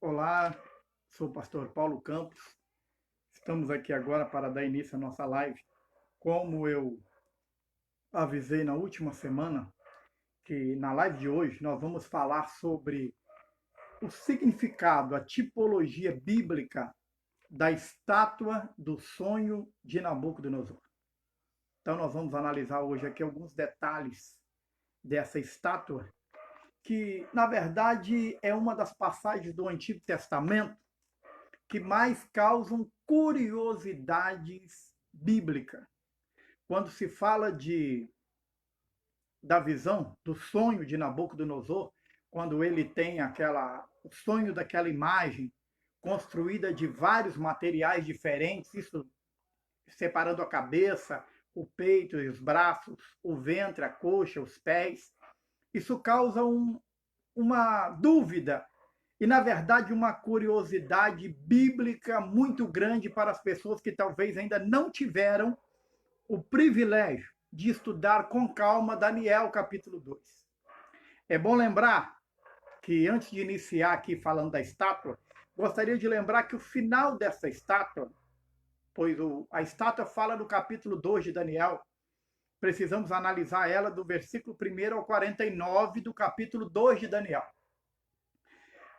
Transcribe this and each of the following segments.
Olá, sou o pastor Paulo Campos. Estamos aqui agora para dar início à nossa live. Como eu avisei na última semana, que na live de hoje nós vamos falar sobre o significado, a tipologia bíblica da estátua do sonho de Nabucodonosor. Então nós vamos analisar hoje aqui alguns detalhes dessa estátua, que na verdade é uma das passagens do Antigo Testamento que mais causam curiosidades bíblicas. Quando se fala da visão, do sonho de Nabucodonosor, quando ele tem o sonho daquela imagem construída de vários materiais diferentes, isso separando a cabeça, o peito e os braços, o ventre, a coxa, os pés, isso causa uma dúvida e, na verdade, uma curiosidade bíblica muito grande para as pessoas que talvez ainda não tiveram o privilégio de estudar com calma Daniel capítulo 2. É bom lembrar que, antes de iniciar aqui falando da estátua, gostaria de lembrar que o final dessa estátua, pois a estátua fala no capítulo 2 de Daniel, precisamos analisar ela do versículo 1 ao 49 do capítulo 2 de Daniel.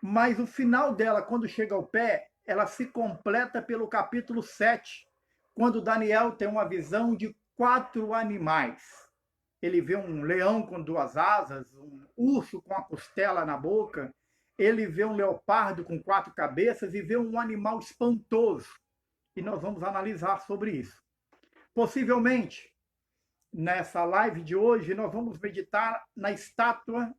Mas o final dela, quando chega ao pé, ela se completa pelo capítulo 7, quando Daniel tem uma visão de 4 animais. Ele vê um leão com 2 asas, um urso com a costela na boca, ele vê um leopardo com 4 cabeças e vê um animal espantoso. E nós vamos analisar sobre isso. Possivelmente, nessa live de hoje, nós vamos meditar na estátua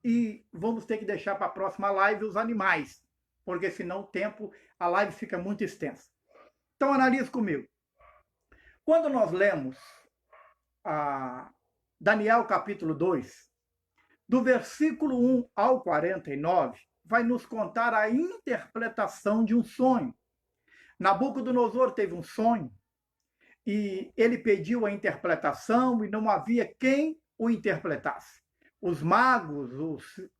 e vamos ter que deixar para a próxima live os animais, porque senão o tempo, a live fica muito extensa. Então analise comigo. Quando nós lemos Daniel capítulo 2, do versículo 1 ao 49, vai nos contar a interpretação de um sonho. Nabucodonosor teve um sonho e ele pediu a interpretação e não havia quem o interpretasse. Os magos,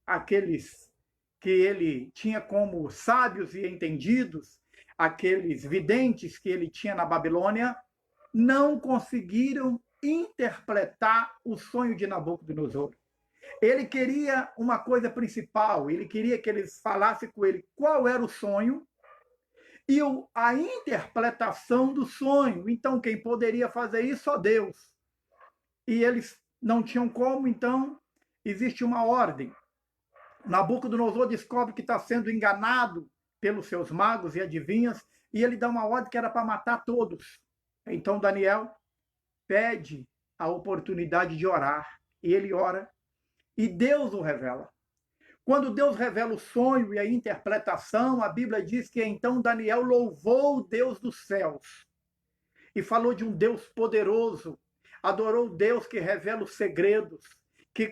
aqueles que ele tinha como sábios e entendidos, aqueles videntes que ele tinha na Babilônia, não conseguiram interpretar o sonho de Nabucodonosor. Ele queria uma coisa principal, ele queria que eles falassem com ele qual era o sonho e a interpretação do sonho. Então, quem poderia fazer isso? Só Deus. E eles não tinham como, então existe uma ordem. Nabucodonosor descobre que está sendo enganado pelos seus magos e adivinhas, e ele dá uma ordem que era para matar todos. Então Daniel pede a oportunidade de orar, e ele ora, e Deus o revela. Quando Deus revela o sonho e a interpretação, a Bíblia diz que então Daniel louvou o Deus dos céus e falou de um Deus poderoso, adorou o Deus que revela os segredos, que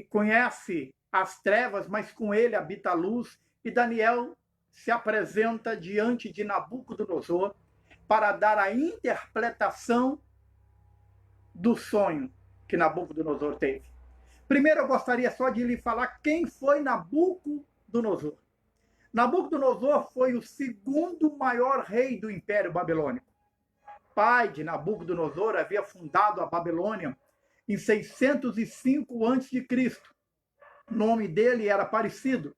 conhece as trevas, mas com ele habita a luz. E Daniel se apresenta diante de Nabucodonosor para dar a interpretação do sonho que Nabucodonosor teve. Primeiro eu gostaria só de lhe falar quem foi Nabucodonosor. Nabucodonosor foi o segundo maior rei do Império Babilônico. Pai de Nabucodonosor havia fundado a Babilônia em 605 a.C. O nome dele era parecido.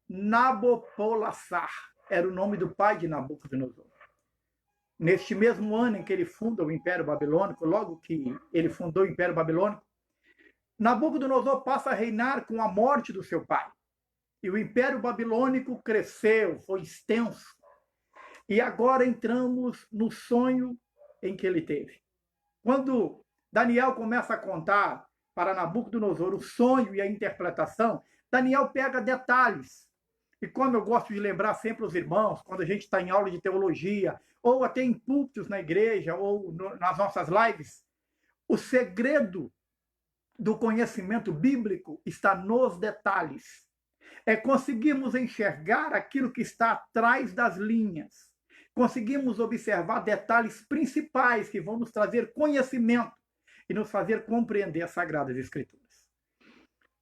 Nabopolassar era o nome do pai de Nabucodonosor. Neste mesmo ano em que ele funda o Império Babilônico, logo que ele fundou o Império Babilônico, Nabucodonosor passa a reinar com a morte do seu pai. E o Império Babilônico cresceu, foi extenso. E agora entramos no sonho em que ele teve. Quando Daniel começa a contar para Nabucodonosor o sonho e a interpretação, Daniel pega detalhes. E como eu gosto de lembrar sempre os irmãos, quando a gente está em aula de teologia, ou até em púlpitos na igreja, ou nas nossas lives, o segredo do conhecimento bíblico está nos detalhes. É conseguirmos enxergar aquilo que está atrás das linhas. Conseguimos observar detalhes principais que vão nos trazer conhecimento e nos fazer compreender as Sagradas Escrituras.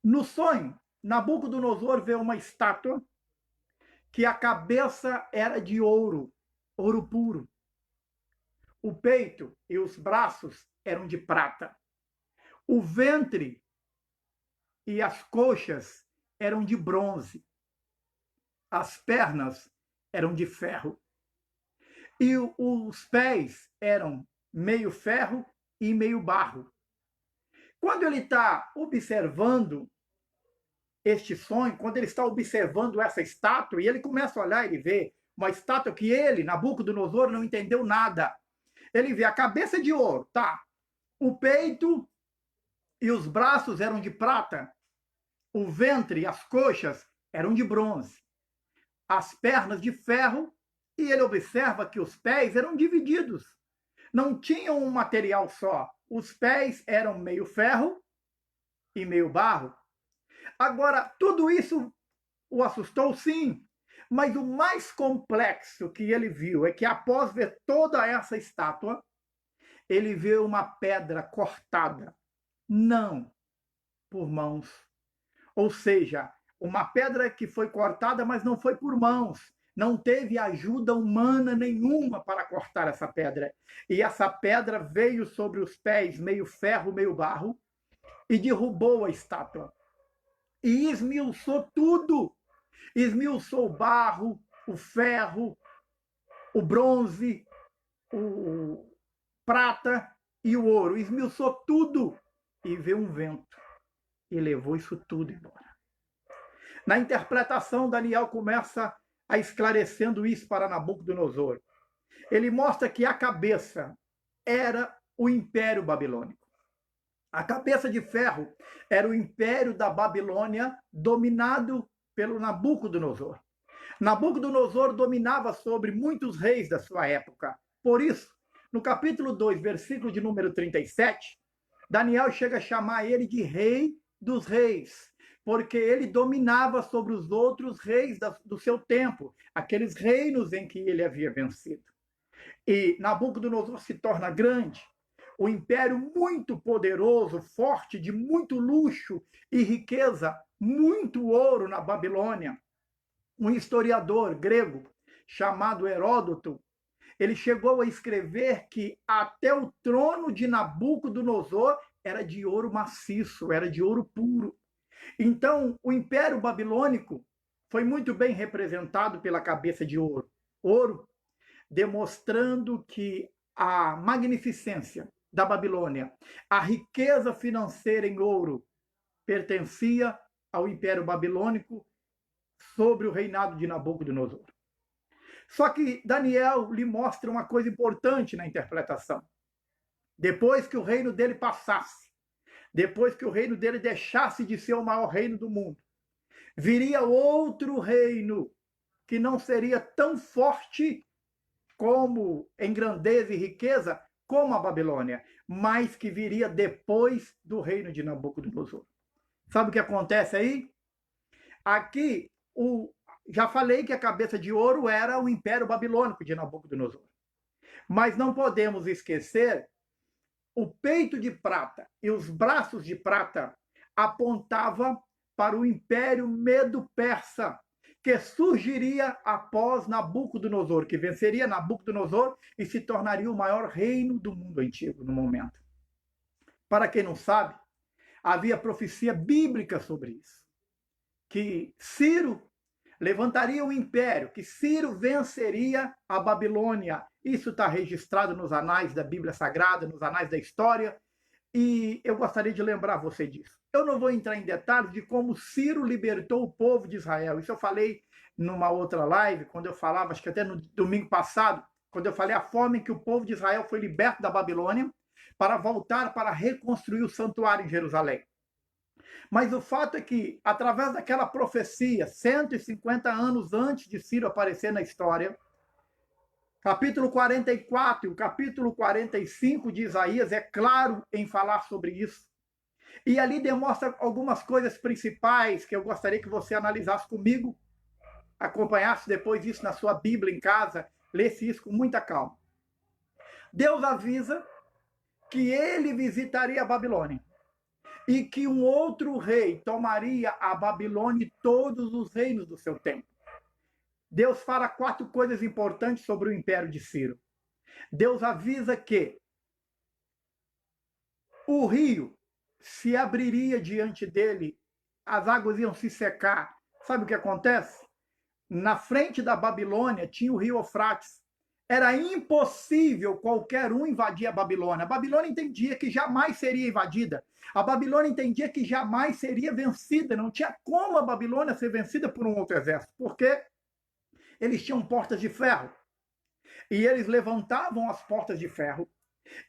No sonho, Nabucodonosor vê uma estátua que a cabeça era de ouro, ouro puro. O peito e os braços eram de prata. O ventre e as coxas eram de bronze. As pernas eram de ferro. E os pés eram meio ferro e meio barro. Quando ele está observando este sonho, quando ele está observando essa estátua, e ele começa a olhar, ele vê uma estátua que ele, Nabucodonosor, não entendeu nada. Ele vê a cabeça de ouro, tá? O peito e os braços eram de prata. O ventre e as coxas eram de bronze. As pernas de ferro, e ele observa que os pés eram divididos. Não tinham um material só. Os pés eram meio ferro e meio barro. Agora, tudo isso o assustou, sim. Mas o mais complexo que ele viu é que, após ver toda essa estátua, ele vê uma pedra cortada, não por mãos. Ou seja, uma pedra que foi cortada, mas não foi por mãos. Não teve ajuda humana nenhuma para cortar essa pedra. E essa pedra veio sobre os pés, meio ferro, meio barro, e derrubou a estátua. E esmiuçou tudo. Esmiuçou o barro, o ferro, o bronze, o prata e o ouro. Esmiuçou tudo. E veio um vento e levou isso tudo embora. Na interpretação, Daniel começa a esclarecendo isso para Nabucodonosor. Ele mostra que a cabeça era o Império Babilônico. A cabeça de ferro era o Império da Babilônia, dominado pelo Nabucodonosor. Nabucodonosor dominava sobre muitos reis da sua época. Por isso, no capítulo 2, versículo de número 37, Daniel chega a chamar ele de Rei dos Reis, porque ele dominava sobre os outros reis do seu tempo, aqueles reinos em que ele havia vencido. E Nabucodonosor se torna grande, um império muito poderoso, forte, de muito luxo e riqueza, muito ouro na Babilônia. Um historiador grego chamado Heródoto, ele chegou a escrever que até o trono de Nabucodonosor era de ouro maciço, era de ouro puro. Então, o Império Babilônico foi muito bem representado pela cabeça de ouro. Ouro, demonstrando que a magnificência da Babilônia, a riqueza financeira em ouro, pertencia ao Império Babilônico sobre o reinado de Nabucodonosor. Só que Daniel lhe mostra uma coisa importante na interpretação. Depois que o reino dele passasse, depois que o reino dele deixasse de ser o maior reino do mundo, viria outro reino que não seria tão forte como em grandeza e riqueza como a Babilônia, mas que viria depois do reino de Nabucodonosor. Sabe o que acontece aí? Aqui, já falei que a cabeça de ouro era o Império Babilônico de Nabucodonosor. Mas não podemos esquecer o peito de prata e os braços de prata apontava para o Império Medo-Persa, que surgiria após Nabucodonosor, que venceria Nabucodonosor e se tornaria o maior reino do mundo antigo no momento. Para quem não sabe, havia profecia bíblica sobre isso, que Ciro levantaria um império, que Ciro venceria a Babilônia. Isso está registrado nos anais da Bíblia Sagrada, nos anais da história, e eu gostaria de lembrar você disso. Eu não vou entrar em detalhes de como Ciro libertou o povo de Israel. Isso eu falei numa outra live, quando eu falava, acho que até no domingo passado, quando eu falei a forma em que o povo de Israel foi liberto da Babilônia para voltar para reconstruir o santuário em Jerusalém. Mas o fato é que, através daquela profecia, 150 anos antes de Ciro aparecer na história, capítulo 44 e o capítulo 45 de Isaías é claro em falar sobre isso. E ali demonstra algumas coisas principais que eu gostaria que você analisasse comigo, acompanhasse depois isso na sua Bíblia em casa, lesse isso com muita calma. Deus avisa que ele visitaria a Babilônia e que um outro rei tomaria a Babilônia e todos os reinos do seu tempo. Deus fala 4 coisas importantes sobre o império de Ciro. Deus avisa que o rio se abriria diante dele, as águas iam se secar. Sabe o que acontece? Na frente da Babilônia tinha o rio Eufrates. Era impossível qualquer um invadir a Babilônia. A Babilônia entendia que jamais seria invadida. A Babilônia entendia que jamais seria vencida. Não tinha como a Babilônia ser vencida por um outro exército, porque eles tinham portas de ferro. E eles levantavam as portas de ferro,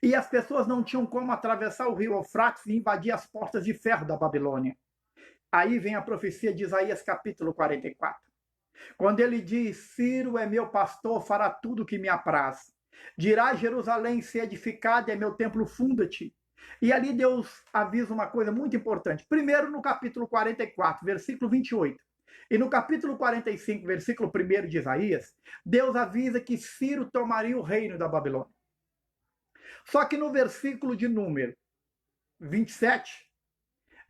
e as pessoas não tinham como atravessar o rio Eufrates e invadir as portas de ferro da Babilônia. Aí vem a profecia de Isaías, capítulo 44. Quando ele diz: Ciro é meu pastor, fará tudo o que me apraz. Dirá Jerusalém, se edificada, é meu templo, funda-te. E ali Deus avisa uma coisa muito importante. Primeiro, no capítulo 44, versículo 28. E no capítulo 45, versículo 1 de Isaías, Deus avisa que Ciro tomaria o reino da Babilônia. Só que no versículo de número 27,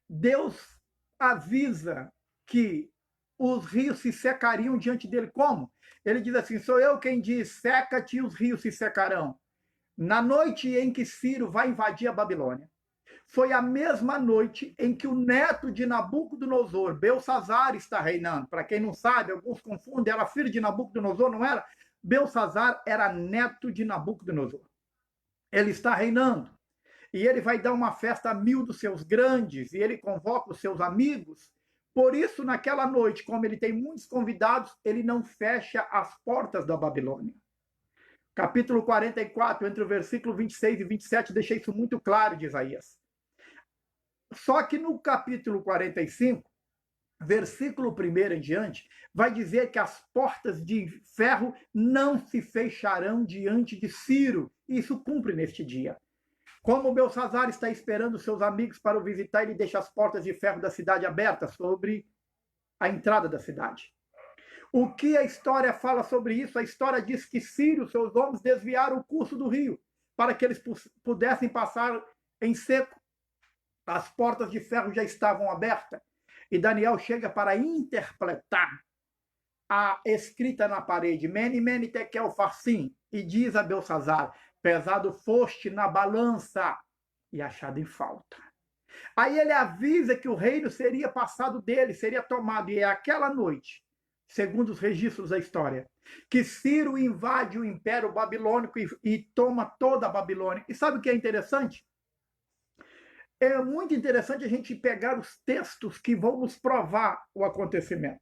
Deus avisa que os rios se secariam diante dele. Como? Ele diz assim: sou eu quem diz, seca-te e os rios se secarão. Na noite em que Ciro vai invadir a Babilônia, foi a mesma noite em que o neto de Nabucodonosor, Belsazar, está reinando. Para quem não sabe, alguns confundem, era filho de Nabucodonosor, não era? Belsazar era neto de Nabucodonosor. Ele está reinando. E ele vai dar uma festa a 1000 dos seus grandes, e ele convoca os seus amigos. Por isso, naquela noite, como ele tem muitos convidados, ele não fecha as portas da Babilônia. Capítulo 44, entre o versículo 26 e 27, deixa isso muito claro de Isaías. Só que no capítulo 45, versículo 1 em diante, vai dizer que as portas de ferro não se fecharão diante de Ciro. Isso cumpre neste dia. Como Belsazar está esperando seus amigos para o visitar, ele deixa as portas de ferro da cidade abertas sobre a entrada da cidade. O que a história fala sobre isso? A história diz que Ciro e seus homens desviaram o curso do rio para que eles pudessem passar em seco. As portas de ferro já estavam abertas. E Daniel chega para interpretar a escrita na parede, Mene, Mene, Tekel, Farsim, e diz a Belsazar: pesado foste na balança e achado em falta. Aí ele avisa que o reino seria passado dele, seria tomado, e é aquela noite, segundo os registros da história, que Ciro invade o Império Babilônico e toma toda a Babilônia. E sabe o que é interessante? É muito interessante a gente pegar os textos que vão nos provar o acontecimento.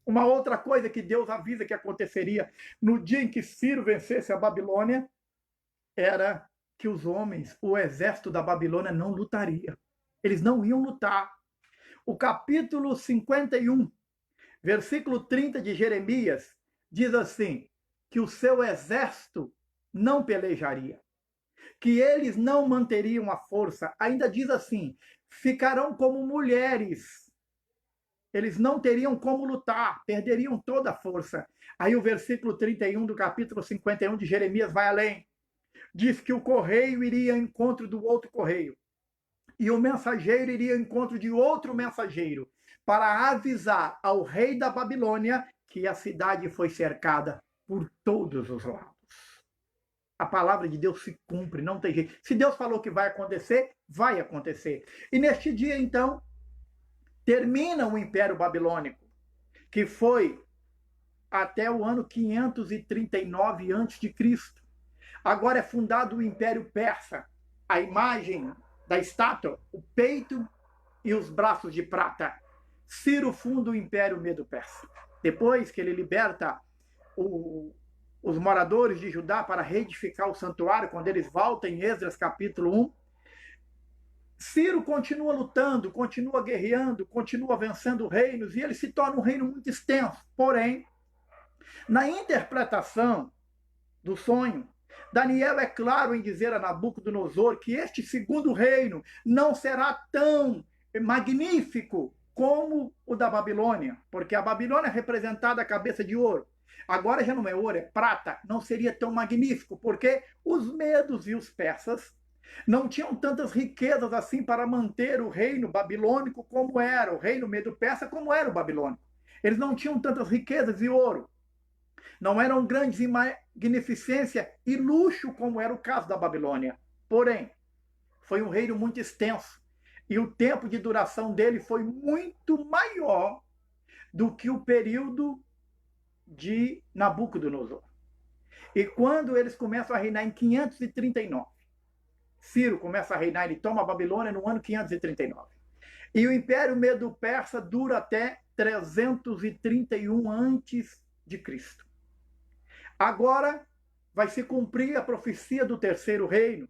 Uma outra coisa que Deus avisa que aconteceria no dia em que Ciro vencesse a Babilônia era que os homens, o exército da Babilônia não lutaria. Eles não iam lutar. O capítulo 51, versículo 30 de Jeremias, diz assim, que o seu exército não pelejaria, que eles não manteriam a força. Ainda diz assim, ficarão como mulheres. Eles não teriam como lutar, perderiam toda a força. Aí o versículo 31 do capítulo 51 de Jeremias vai além. Diz que o correio iria ao encontro do outro correio, e o mensageiro iria ao encontro de outro mensageiro, para avisar ao rei da Babilônia que a cidade foi cercada por todos os lados. A palavra de Deus se cumpre, não tem jeito. Se Deus falou que vai acontecer, vai acontecer. E neste dia, então, termina o Império Babilônico, que foi até o ano 539 a.C. Agora é fundado o Império Persa. A imagem da estátua, o peito e os braços de prata. Ciro funda o Império Medo-Persa. Depois que ele liberta os moradores de Judá para reedificar o santuário, quando eles voltam em Esdras capítulo 1, Ciro continua lutando, continua guerreando, continua vencendo reinos, e ele se torna um reino muito extenso. Porém, na interpretação do sonho, Daniel é claro em dizer a Nabucodonosor que este segundo reino não será tão magnífico como o da Babilônia, porque a Babilônia é representada a cabeça de ouro. Agora já não é ouro, é prata. Não seria tão magnífico, porque os medos e os persas não tinham tantas riquezas assim para manter o reino babilônico como era, o reino medo-persa como era o babilônico. Eles não tinham tantas riquezas e ouro. não eram grandes em magnificência e luxo, como era o caso da Babilônia. Porém, foi um reino muito extenso e o tempo de duração dele foi muito maior do que o período de Nabucodonosor. E quando eles começam a reinar em 539, Ciro começa a reinar, ele toma a Babilônia no ano 539. E o Império Medo-Persa dura até 331 antes de Cristo. Agora vai se cumprir a profecia do terceiro reino,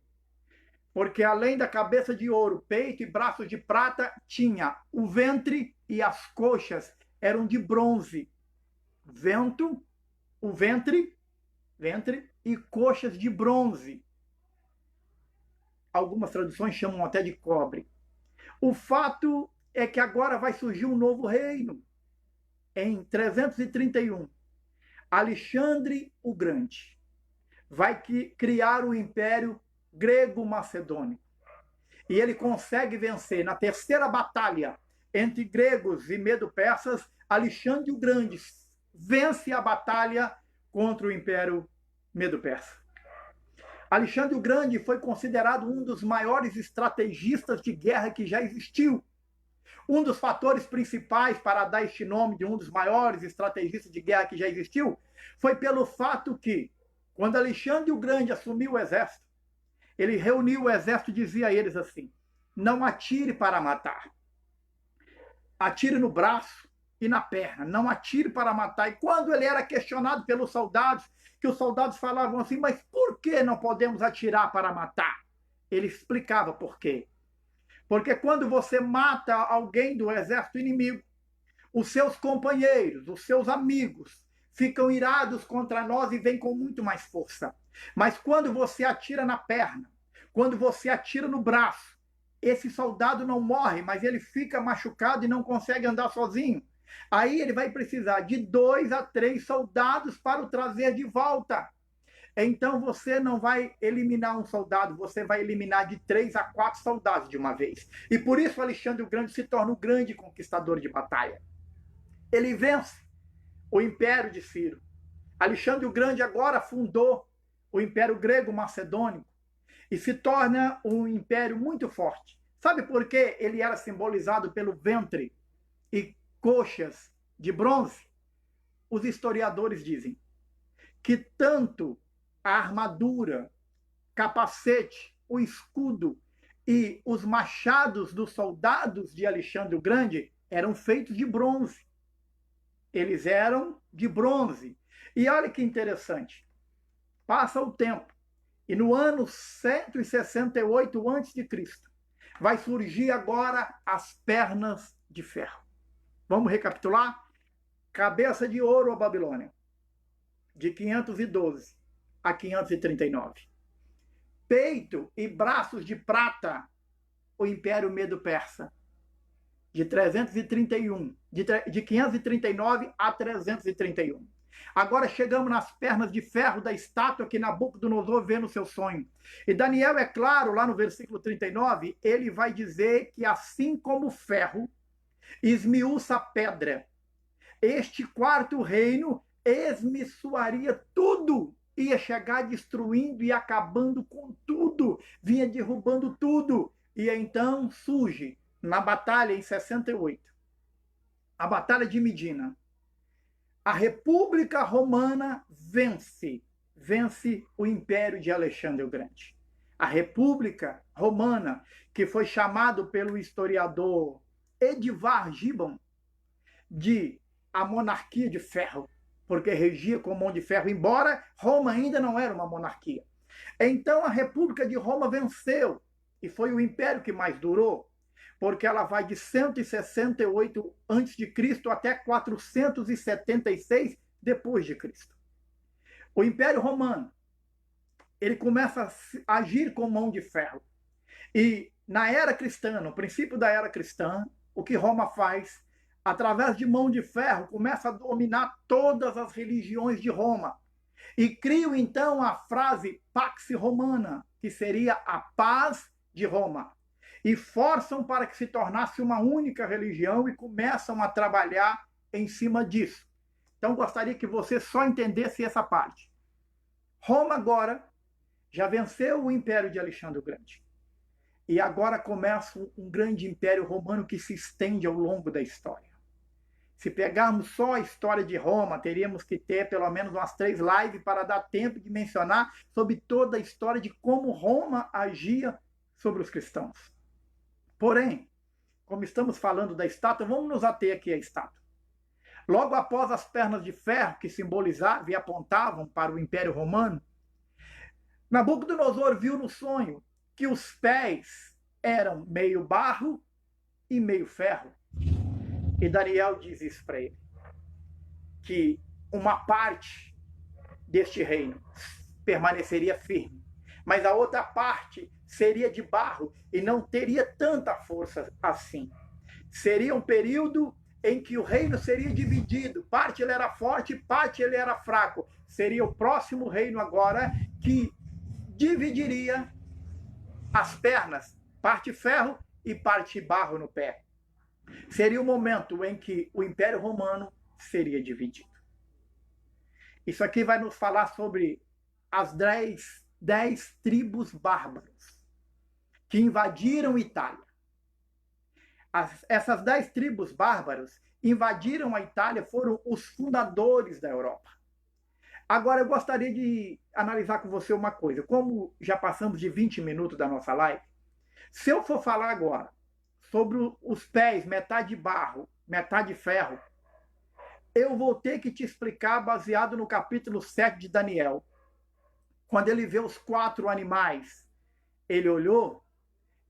porque além da cabeça de ouro, peito e braços de prata, tinha o ventre e as coxas eram de bronze. O ventre e coxas de bronze. Algumas traduções chamam até de cobre. O fato é que agora vai surgir um novo reino. Em 331, Alexandre o Grande vai criar o Império Grego-Macedônico. E ele consegue vencer na terceira batalha entre gregos e medo-persas. Alexandre o Grande vence a batalha contra o Império Medo-Persa. Alexandre o Grande foi considerado um dos maiores estrategistas de guerra que já existiu. Um dos fatores principais para dar este nome de um dos maiores estrategistas de guerra que já existiu foi pelo fato que, quando Alexandre o Grande assumiu o exército, ele reuniu o exército e dizia a eles assim: não atire para matar. Atire no braço e na perna, não atire para matar. E quando ele era questionado pelos soldados, que os soldados falavam assim: mas por que não podemos atirar para matar? Ele explicava por quê. Porque quando você mata alguém do exército inimigo, os seus companheiros, os seus amigos, ficam irados contra nós e vêm com muito mais força. Mas quando você atira na perna, quando você atira no braço, esse soldado não morre, mas ele fica machucado e não consegue andar sozinho. Aí ele vai precisar de 2 a 3 soldados para o trazer de volta. Então você não vai eliminar um soldado, você vai eliminar de 3 a 4 soldados de uma vez. E por isso Alexandre o Grande se torna o grande conquistador de batalha. Ele vence o Império de Ciro. Alexandre o Grande agora fundou o Império Grego-Macedônico e se torna um império muito forte. Sabe por quê? Ele era simbolizado pelo ventre e coxas de bronze. Os historiadores dizem que tanto a armadura, capacete, o escudo e os machados dos soldados de Alexandre o Grande eram feitos de bronze. Eles eram de bronze. E olha que interessante. Passa o tempo e no ano 168 a.C., vai surgir agora as pernas de ferro. Vamos recapitular? Cabeça de ouro a Babilônia, de 512 a 539. Peito e braços de prata, o Império Medo-Persa, de 539 a 331. Agora chegamos nas pernas de ferro da estátua que Nabucodonosor vê no seu sonho. E Daniel, é claro, lá no versículo 39, ele vai dizer que assim como o ferro esmiuça a pedra, este quarto reino esmiçoaria tudo, ia chegar destruindo e acabando com tudo, vinha derrubando tudo. E então surge, na batalha em 68, a Batalha de Medina. A República Romana vence o Império de Alexandre o Grande. A República Romana, que foi chamado pelo historiador Edivar Gibbon de a monarquia de ferro, porque regia com mão de ferro, embora Roma ainda não era uma monarquia. Então a República de Roma venceu, e foi o império que mais durou, porque ela vai de 168 a.C. até 476 depois de Cristo. O Império Romano, ele começa a agir com mão de ferro. E na era cristã, no princípio da era cristã, o que Roma faz, através de mão de ferro, começa a dominar todas as religiões de Roma. E criam então a frase Pax Romana, que seria a paz de Roma. E forçam para que se tornasse uma única religião e começam a trabalhar em cima disso. Então, gostaria que você só entendesse essa parte. Roma agora já venceu o Império de Alexandre o Grande. E agora começa um grande império romano que se estende ao longo da história. Se pegarmos só a história de Roma, teríamos que ter pelo menos umas 3 lives para dar tempo de mencionar sobre toda a história de como Roma agia sobre os cristãos. Porém, como estamos falando da estátua, vamos nos ater aqui à estátua. Logo após as pernas de ferro que simbolizavam e apontavam para o Império Romano, Nabucodonosor viu no sonho que os pés eram meio barro e meio ferro. E Daniel diz isso para ele, que uma parte deste reino permaneceria firme, mas a outra parte seria de barro e não teria tanta força assim. Seria um período em que o reino seria dividido, parte ele era forte, parte ele era fraco. Seria o próximo reino agora que dividiria as pernas, parte ferro e parte barro no pé. Seria o momento em que o Império Romano seria dividido. Isso aqui vai nos falar sobre as 10 tribos bárbaras que invadiram Itália. Essas 10 tribos bárbaras invadiram a Itália, foram os fundadores da Europa. Agora, eu gostaria de analisar com você uma coisa. Como já passamos de 20 minutos da nossa live, se eu for falar agora sobre os pés, metade barro, metade ferro, eu vou ter que te explicar baseado no capítulo 7 de Daniel. Quando ele vê os 4 animais, ele olhou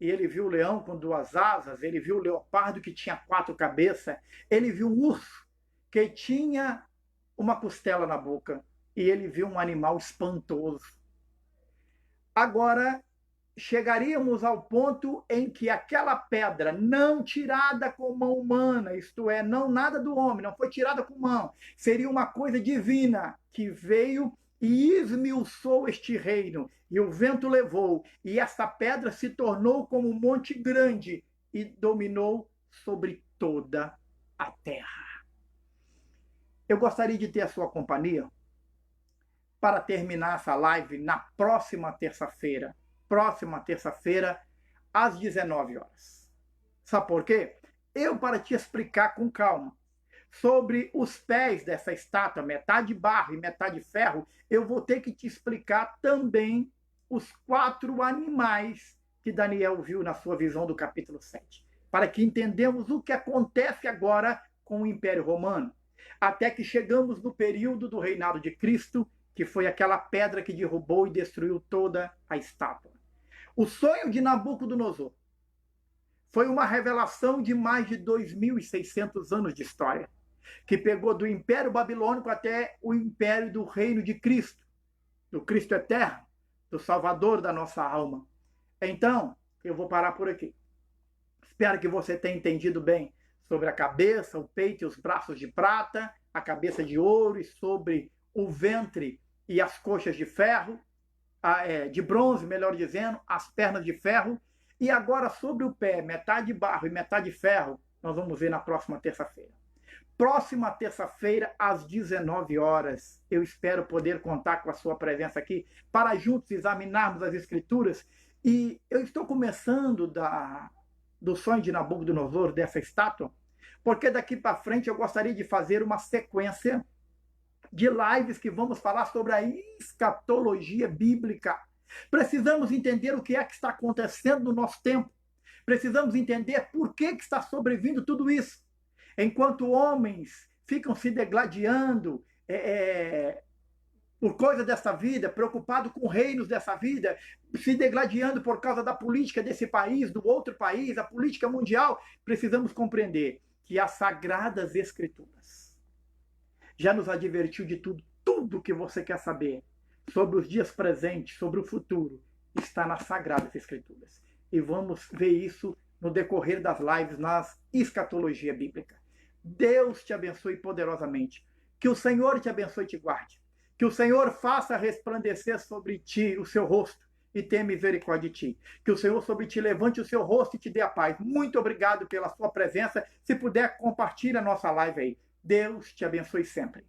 e ele viu o leão com 2 asas, ele viu o leopardo que tinha 4 cabeças, ele viu um urso que tinha uma costela na boca e ele viu um animal espantoso. Agora, chegaríamos ao ponto em que aquela pedra não tirada com mão humana, isto é, não nada do homem, não foi tirada com mão, seria uma coisa divina que veio e esmiuçou este reino, e o vento levou, e essa pedra se tornou como um monte grande e dominou sobre toda a terra. Eu gostaria de ter a sua companhia para terminar essa live na próxima terça-feira, às 19 horas. Sabe por quê? Para te explicar com calma sobre os pés dessa estátua, metade barro e metade ferro, eu vou ter que te explicar também os 4 animais que Daniel viu na sua visão do capítulo 7, para que entendamos o que acontece agora com o Império Romano, até que chegamos no período do reinado de Cristo, que foi aquela pedra que derrubou e destruiu toda a estátua. O sonho de Nabucodonosor foi uma revelação de mais de 2.600 anos de história, que pegou do Império Babilônico até o Império do Reino de Cristo, do Cristo eterno, do Salvador da nossa alma. Então, eu vou parar por aqui. Espero que você tenha entendido bem sobre a cabeça, o peito e os braços de prata, a cabeça de ouro e sobre o ventre e as coxas de ferro, de bronze, melhor dizendo, as pernas de ferro. E agora sobre o pé, metade barro e metade ferro, nós vamos ver na próxima terça-feira. Próxima terça-feira, às 19 horas, eu espero poder contar com a sua presença aqui para juntos examinarmos as Escrituras. E eu estou começando do sonho de Nabucodonosor, dessa estátua, porque daqui para frente eu gostaria de fazer uma sequência de lives que vamos falar sobre a escatologia bíblica. Precisamos entender o que é que está acontecendo no nosso tempo. Precisamos entender por que está sobrevindo tudo isso. Enquanto homens ficam se degladiando por coisa dessa vida, preocupados com reinos dessa vida, se degladiando por causa da política desse país, do outro país, a política mundial, precisamos compreender que as Sagradas Escrituras já nos advertiu de tudo que você quer saber sobre os dias presentes, sobre o futuro, está nas Sagradas Escrituras. E vamos ver isso no decorrer das lives nas escatologia bíblica. Deus te abençoe poderosamente. Que o Senhor te abençoe e te guarde. Que o Senhor faça resplandecer sobre ti o seu rosto e tenha misericórdia de ti. Que o Senhor sobre ti levante o seu rosto e te dê a paz. Muito obrigado pela sua presença. Se puder, compartilhe a nossa live aí. Deus te abençoe sempre.